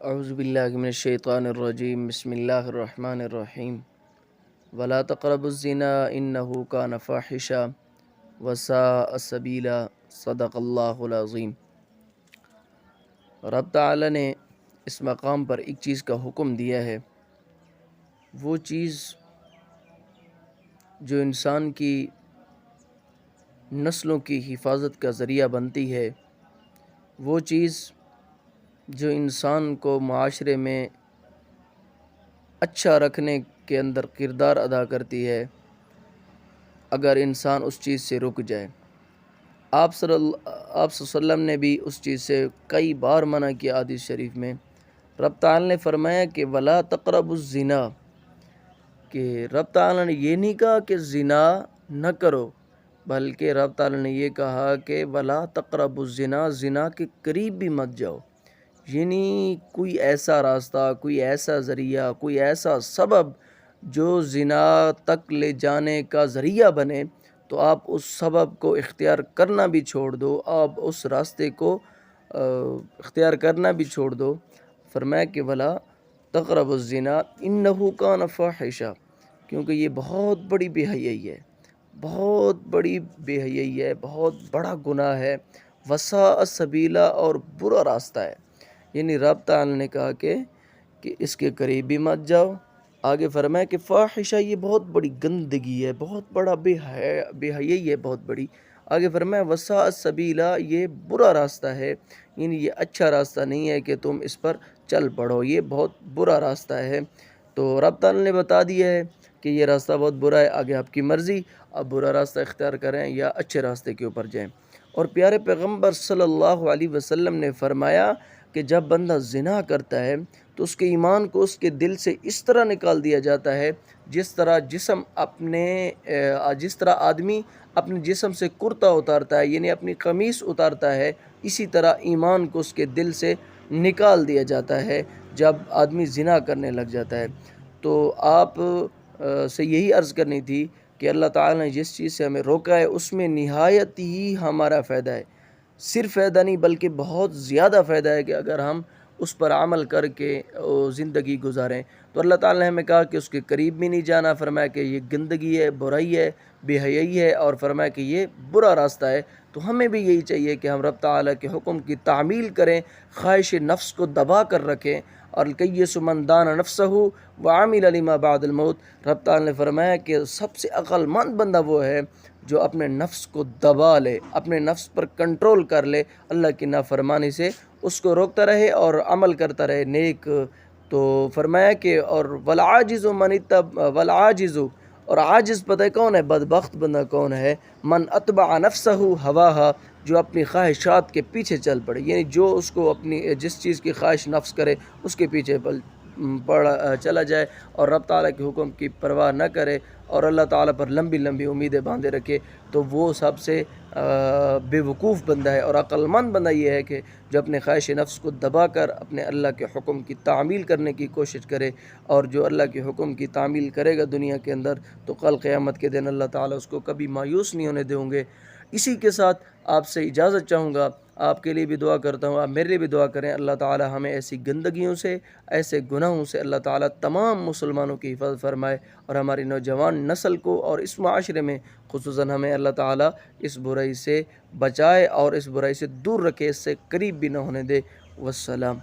اعوذ باللہ من الشیطان الرجیم بسم اللہ الرحمن الرحیم ولا تقربوا الزنا انہ کان فاحشا وساء سبیلا صدق اللہ العظیم۔ رب تعالی نے اس مقام پر ایک چیز کا حکم دیا ہے، وہ چیز جو انسان کی نسلوں کی حفاظت کا ذریعہ بنتی ہے، وہ چیز جو انسان کو معاشرے میں اچھا رکھنے کے اندر کردار ادا کرتی ہے، اگر انسان اس چیز سے رک جائے۔ آپ صلی اللہ علیہ وسلم نے بھی اس چیز سے کئی بار منع کیا حدیث شریف میں۔ رب تعالی نے فرمایا کہ ولا تقربوا الزنا، کہ رب تعالی نے یہ نہیں کہا کہ زنا نہ کرو، بلکہ رب تعالی نے یہ کہا کہ ولا تقربوا الزنا، زنا کے قریب بھی مت جاؤ۔ یعنی کوئی ایسا راستہ، کوئی ایسا ذریعہ، کوئی ایسا سبب جو زنا تک لے جانے کا ذریعہ بنے، تو آپ اس سبب کو اختیار کرنا بھی چھوڑ دو، آپ اس راستے کو اختیار کرنا بھی چھوڑ دو۔ فرمایا کہ ولا تقربوا الزنا انہ کان فاحشا، کیونکہ یہ بہت بڑی بے حیائی ہے، بہت بڑی بے حیائی ہے، بہت بڑا گناہ ہے، وساء سبیلا، اور برا راستہ ہے۔ یعنی رب تعالی نے کہا کہ اس کے قریب بھی مت جاؤ۔ آگے فرمایا کہ فاحشہ، یہ بہت بڑی گندگی ہے، بہت بڑا بے حیائی ہے، بہت بڑی۔ آگے فرمایا وساء سبیلا، یہ برا راستہ ہے، یعنی یہ اچھا راستہ نہیں ہے کہ تم اس پر چل پڑو، یہ بہت برا راستہ ہے۔ تو رب تعالی نے بتا دیا ہے کہ یہ راستہ بہت برا ہے، آگے آپ کی مرضی، آپ برا راستہ اختیار کریں یا اچھے راستے کے اوپر جائیں۔ اور پیارے پیغمبر صلی اللہ علیہ وسلم نے فرمایا کہ جب بندہ زنا کرتا ہے تو اس کے ایمان کو اس کے دل سے اس طرح نکال دیا جاتا ہے جس طرح آدمی اپنے جسم سے کرتا اتارتا ہے، یعنی اپنی قمیص اتارتا ہے، اسی طرح ایمان کو اس کے دل سے نکال دیا جاتا ہے جب آدمی زنا کرنے لگ جاتا ہے۔ تو آپ سے یہی عرض کرنی تھی کہ اللہ تعالی نے جس چیز سے ہمیں روکا ہے اس میں نہایت ہی ہمارا فائدہ ہے، صرف فائدہ نہیں بلکہ بہت زیادہ فائدہ ہے کہ اگر ہم اس پر عمل کر کے زندگی گزاریں۔ تو اللہ تعالی نے ہمیں کہا کہ اس کے قریب بھی نہیں جانا، فرمایا کہ یہ گندگی ہے، برائی ہے، بے حیائی ہے، اور فرمایا کہ یہ برا راستہ ہے۔ تو ہمیں بھی یہی چاہیے کہ ہم رب تعالی کے حکم کی تعمیل کریں، خواہش نفس کو دبا کر رکھیں، اور الکیس من دان نفسہ وعمل لما بعد الموت۔ رب تعالی نے فرمایا کہ سب سے عقل مند بندہ وہ ہے جو اپنے نفس کو دبا لے، اپنے نفس پر کنٹرول کر لے، اللہ کی نافرمانی سے اس کو روکتا رہے اور عمل کرتا رہے نیک۔ تو فرمایا کہ اور والعاجز اور عاجز پتہ ہے کون ہے، بدبخت بندہ کون ہے، من اتبع نفسہ ہواہا، جو اپنی خواہشات کے پیچھے چل پڑے، یعنی جو اس کو اپنی جس چیز کی خواہش نفس کرے اس کے پیچھے چلا جائے، اور رب تعالیٰ کے حکم کی پرواہ نہ کرے اور اللہ تعالیٰ پر لمبی لمبی امیدیں باندھے رکھے، تو وہ سب سے بے وقوف بندہ ہے۔ اور عقل مند بندہ یہ ہے کہ جو اپنے خواہش نفس کو دبا کر اپنے اللہ کے حکم کی تعمیل کرنے کی کوشش کرے، اور جو اللہ کے حکم کی تعمیل کرے گا دنیا کے اندر تو کل قیامت کے دن اللہ تعالیٰ اس کو کبھی مایوس نہیں ہونے دیں گے۔ اسی کے ساتھ آپ سے اجازت چاہوں گا، آپ کے لیے بھی دعا کرتا ہوں، آپ میرے لیے بھی دعا کریں، اللہ تعالیٰ ہمیں ایسی گندگیوں سے، ایسے گناہوں سے اللہ تعالیٰ تمام مسلمانوں کی حفاظت فرمائے، اور ہماری نوجوان نسل کو اور اس معاشرے میں خصوصاً ہمیں اللہ تعالیٰ اس برائی سے بچائے اور اس برائی سے دور رکھے، اس سے قریب بھی نہ ہونے دے۔ والسلام۔